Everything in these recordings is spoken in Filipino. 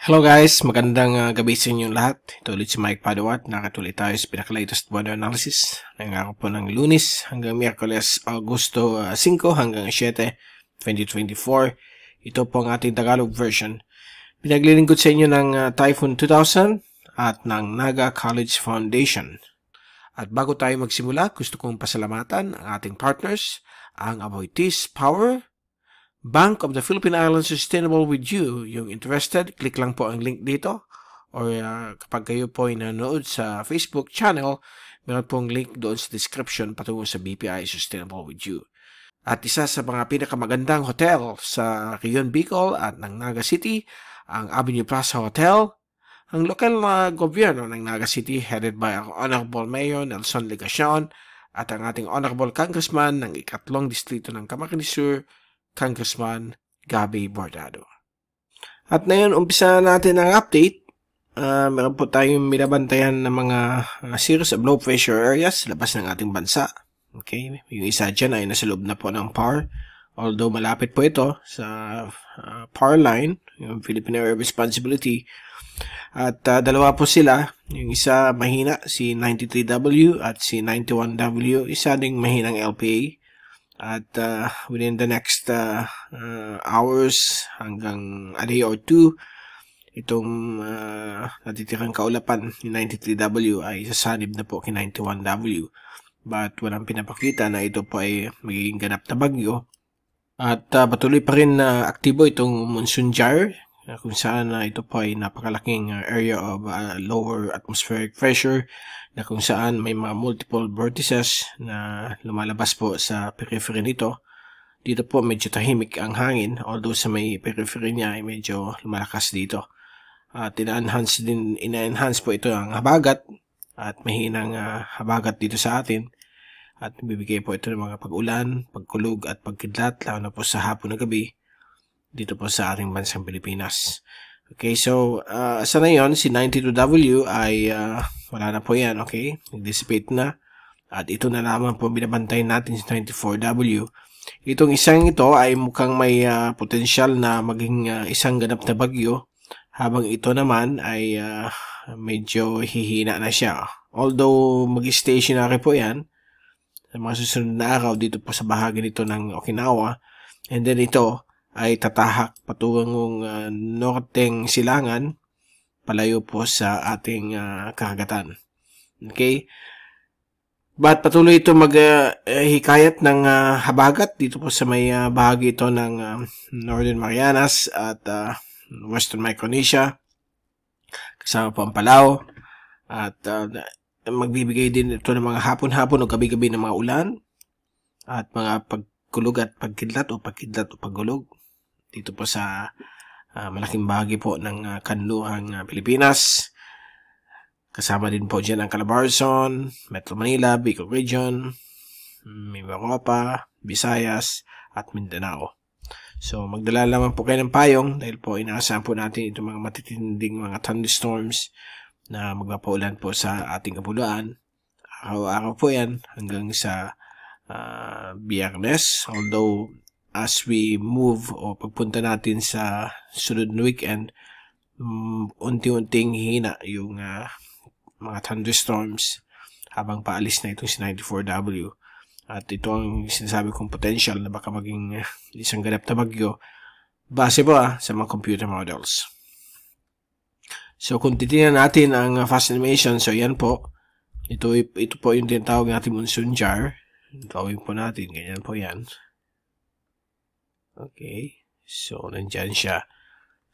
Hello guys, magandang gabi sa inyong lahat. Ito ulit si Mike Padawat. Nakatuloy tayo sa pinaka-latest weather analysis ng araw po ng Lunes hanggang Miyerkules, Agosto 5 hanggang 7, 2024. Ito po ang ating Tagalog version. Pinaglilingkod sa inyo ng Typhoon 2000 at ng Naga College Foundation. At bago tayo magsimula, gusto kong pasalamatan ang ating partners, ang Aboitiz Power, Bank of the Philippine Islands Sustainable with You. Yung interested, click lang po ang link dito. Or kapag kayo po ay nanonood sa Facebook channel, meron pong link doon sa description patungo sa BPI Sustainable with You. At isa sa mga pinakamagandang hotel sa Rion Bicol at ng Naga City, ang Avenue Plaza Hotel. Ang lokal na gobyerno ng Naga City headed by ang Honorable Mayor Nelson Legacion at ang ating Honorable Congressman ng ikatlong distrito ng Camarines Sur, Congressman Gabby Bordado. At ngayon, umpisa natin ang update. Meron po tayong binabantayan ng mga series of low pressure areas labas ng ating bansa. Okay? Yung isa dyan ay nasa loob na po ng PAR. Although malapit po ito sa PAR line, yung Philippine Area Responsibility. At dalawa po sila. Yung isa mahina, si 93W at si 91W. Isa ding mahinang LPA. At within the next hours hanggang a day or two, itong natitirang kaulapan ni 93W ay sasanib na po kay 91W. But walang pinapakita na ito po ay magiging ganap na bagyo. At patuloy pa rin na aktibo itong monsoon jar, kung saan ito po ay napakalaking area of lower atmospheric pressure na kung saan may mga multiple vortices na lumalabas po sa periphery nito. Dito po medyo tahimik ang hangin, although sa may periphery niya ay medyo lumalakas dito. At ina-enhance po ito ang habagat at mahinang habagat dito sa atin. At bibigay po ito ng mga pag-ulan, pagkulog at pagkidlat, lalo na po sa hapon na gabi dito po sa ating bansang Pilipinas. Okay, so sa ngayon, si 92W ay wala na po yan, okay? Nag-dissipate na. At ito na naman po binabantay natin si 94W. Itong isang ito ay mukhang may potensyal na maging isang ganap na bagyo, habang ito naman ay medyo hihina na siya. Although mag-stationary po yan sa mga susunod na araw dito po sa bahagi nito ng Okinawa, and then ito ay tatahak patungong norteng silangan palayo po sa ating karagatan. Okay? But patuloy ito maghikayat ng habagat dito po sa may bahagi ito ng Northern Marianas at Western Micronesia, kasama po ang Palau, at magbibigay din ito ng mga hapon-hapon o gabi-gabi ng mga ulan at mga pagkulog at pagkidlat o pagkulog dito po sa malaking bahagi po ng kanluhang Pilipinas. Kasama din po dyan ang Calabarzon, Metro Manila, Bicol Region, Mimaropa, Visayas, at Mindanao. So magdala naman po kayo ng payong dahil po inaasahan po natin itong mga matitinding mga thunderstorms na magpapaulan po sa ating kapuluan. Araw-araw po yan hanggang sa Biyernes, although as we move o pagpunta natin sa sunod na weekend, unti-unting hina yung mga thunderstorms habang paalis na itong si 94W. At ito ang sinasabi kong potential na baka maging isang ganap na bagyo base po sa mga computer models. So kung titingnan natin ang fast animation, so yan po, ito po yung tinatawag natin monsoon jar. Gawin po natin, ganyan po yan. Okay, so nandyan siya.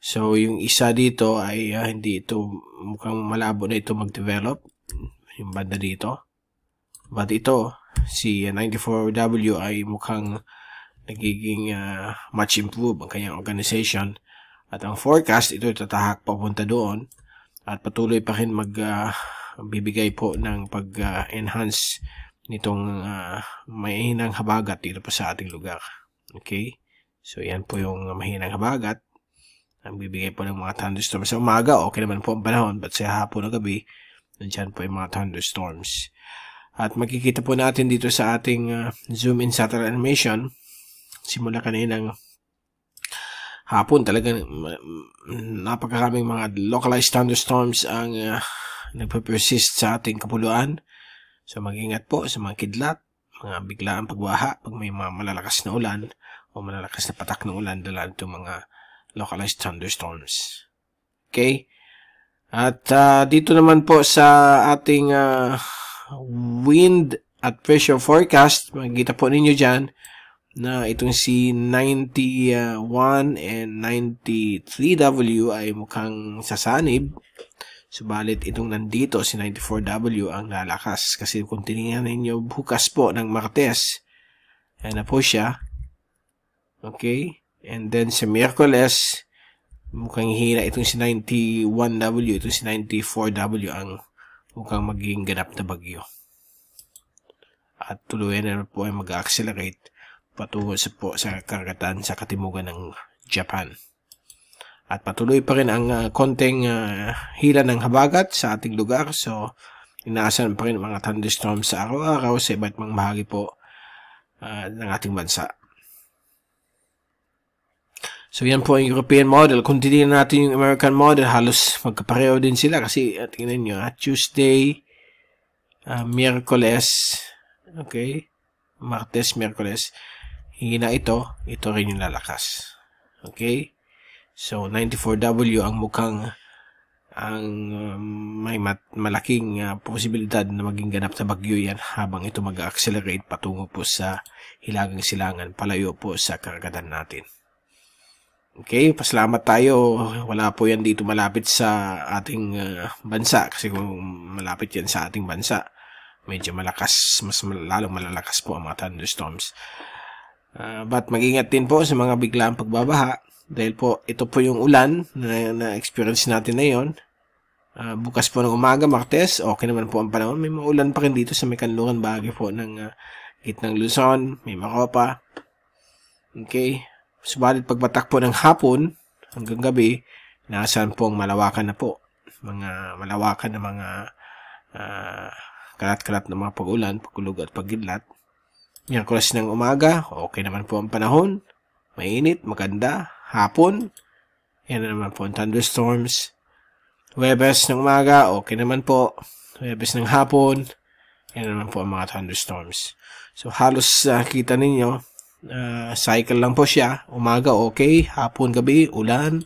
So yung isa dito ay hindi ito, mukhang malabo na ito mag-develop, yung banda dito. But ito, si 94W ay mukhang nagiging much improved ang kanyang organization. At ang forecast, ito tatahak papunta doon at patuloy pa rin magbibigay po ng pag-enhance nitong mahinang habagat dito pa sa ating lugar. Okay? So, yan po yung mahinang habagat. Ang bibigay po ng mga thunderstorms. Sa umaga, okay naman po ang panahon. But sa hapon na gabi, nandiyan po yung mga thunderstorms. At makikita po natin dito sa ating zoom in satellite animation, simula kaninang hapon talaga napakaraming mga localized thunderstorms ang nagpe-persist sa ating kapuluan. So mag-ingat po sa mga kidlat, mga biglaang pagwaha pag may mga malalakas na ulan o malalakas na patak ng ulan dala itong mga localized thunderstorms. Okay? At dito naman po sa ating wind at pressure forecast, makikita po ninyo dyan na itong si 91 and 93W ay mukhang sasanib. Subalit itong nandito si 94W ang lalakas. Kasi kung tinignan ninyo bukas po ng Martes, ayan na po siya. Okay? And then sa Miyerkules, mukhang hina itong si 91W, itong si 94W ang mukhang magiging ganap na bagyo. At tuluyan na po ay mag-accelerate patungo sa karagatan sa katimugan ng Japan. At patuloy pa rin ang konting hila ng habagat sa ating lugar. So, inaasahan pa rin mga thunderstorms sa araw-araw sa iba't mga bahagi po ng ating bansa. So, yan po ang European model. Kung titignan natin yung American model, halos magkapareho din sila. Kasi, tingnan nyo, Tuesday, Miyerkules, okay, Martes, Miyerkules, hina ito rin yung lalakas. Okay? So, 94W ang mukhang may malaking posibilidad na maging ganap na bagyo yan habang ito mag-accelerate patungo po sa hilagang silangan palayo po sa karagatan natin. Okay? Pasalamat tayo. Wala po yan dito malapit sa ating bansa kasi kung malapit yan sa ating bansa, medyo malakas, lalong malalakas po ang mga thunderstorms. But mag-ingat din po sa mga biglaang pagbabaha dahil po ito po yung ulan na experience natin na yun. Bukas po ng umaga, Martes, okay naman po ang panahon. May maulan pa rin dito sa may kanlungan bahagi po ng gitnang Luzon, may Maropa. Okay. Subalit pagbatak po ng hapon hanggang gabi, naasahan po ang malawakan na po. Mga malawakan na mga kalat-kalat na mga pag-ulan, pagkulog at pagkidlat. Miyerkules ng umaga, okay naman po ang panahon. Mainit, maganda. Hapon, yan naman po ang thunderstorms. Huwebes ng umaga, okay naman po. Huwebes ng hapon, yan naman po ang mga thunderstorms. So halos kita ninyo, cycle lang po siya. Umaga, okay. Hapon, gabi, ulan.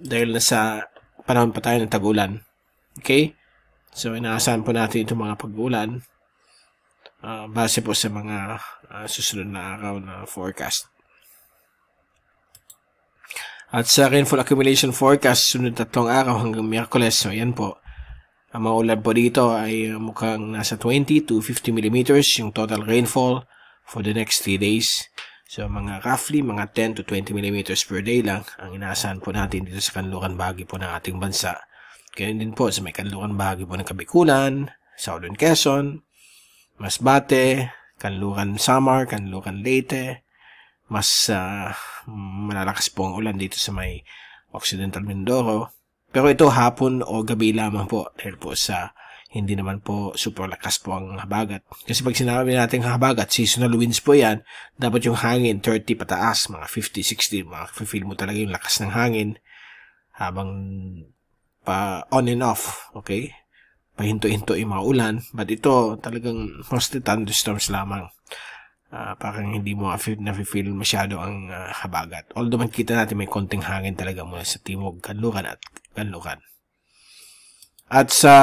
Dahil nasa panahon pa tayo ng tag-ulan. Okay? So inaasahan po natin itong mga pag-ulan. Base po sa mga susunod na araw na forecast. At sa rainfall accumulation forecast, sunod 3 araw hanggang Miyerkules. So, yan po. Ang mga ulan po dito ay mukhang nasa 20 to 50 millimeters yung total rainfall for the next 3 days. So, mga roughly, mga 10 to 20 millimeters per day lang ang inaasahan po natin dito sa kanluran bahagi po ng ating bansa. Ganyan din po sa may kanluran bahagi po ng Kabikulan, Southern Quezon, Masbate, Kanluran Samar, Kanluran Leyte. Mas malalakas po ang ulan dito sa may Occidental Mindoro. Pero ito hapon o gabi lamang po dahil po sa hindi naman po super lakas po ang habagat. Kasi pag sinabi natin habagat, seasonal winds po yan, dapat yung hangin 30 pataas, mga 50, 60, feel mo talaga yung lakas ng hangin habang pa on and off, okay? Pahinto-hinto yung mga ulan, but ito talagang mostly thunderstorms lamang. Parang hindi mo na-feel masyado ang habagat. Although makita natin may konting hangin talaga mula sa timog, kanluran at kanluran. At sa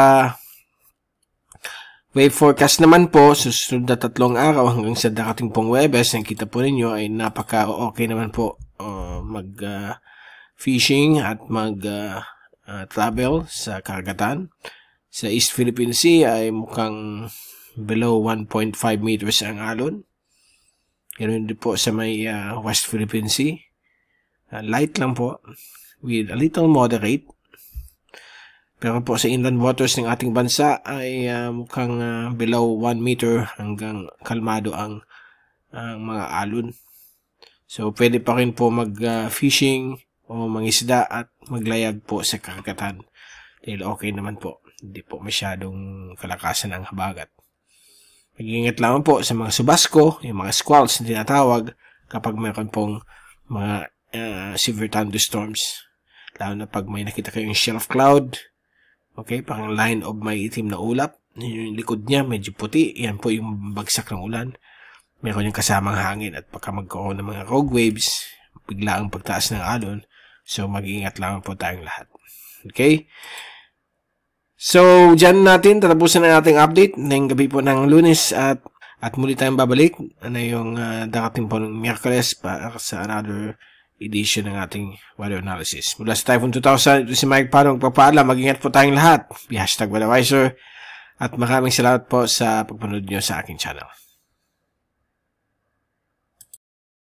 wave forecast naman po, susunod na 3 araw hanggang sa darating pong Huwebes, nakita po ninyo ay napaka-okay naman po mag-fishing at mag-travel sa karagatan. Sa East Philippine Sea ay mukhang below 1.5 meters ang alon. Ganoon din po sa may West Philippine Sea. Light lang po with a little moderate. Pero po sa inland waters ng ating bansa ay mukhang below 1 meter hanggang kalmado ang mga alon. So pwede pa rin po mag-fishing o mangisda at maglayag po sa karagatan. Dahil okay naman po. Hindi po masyadong kalakasan ang habagat. Mag-iingat lang po sa mga subasko, yung mga squalls na tinatawag kapag mayroon pong mga severe thunderstorms. Lalo na pag may nakita kayong shelf cloud. Okay, parang line of may itim na ulap. Yung likod niya medyo puti. Yan po yung bagsak ng ulan. Meron yung kasamang hangin at pagka magkaroon ng mga rogue waves, bigla ang pagtaas ng alon. So, mag-iingat lang po tayong lahat. Okay? So, dyan natin, tatapusin na nating update ngayong gabi po ng Lunes at muli tayong babalik. Ano yung darating po ng Miyerkules para sa another edition ng ating weather analysis. Mula sa Typhoon 2000, ito si Mike Padong magpapaalam. Mag-ingat po tayong lahat. #WeatherWiser. At maraming salamat po sa pagpanood nyo sa aking channel.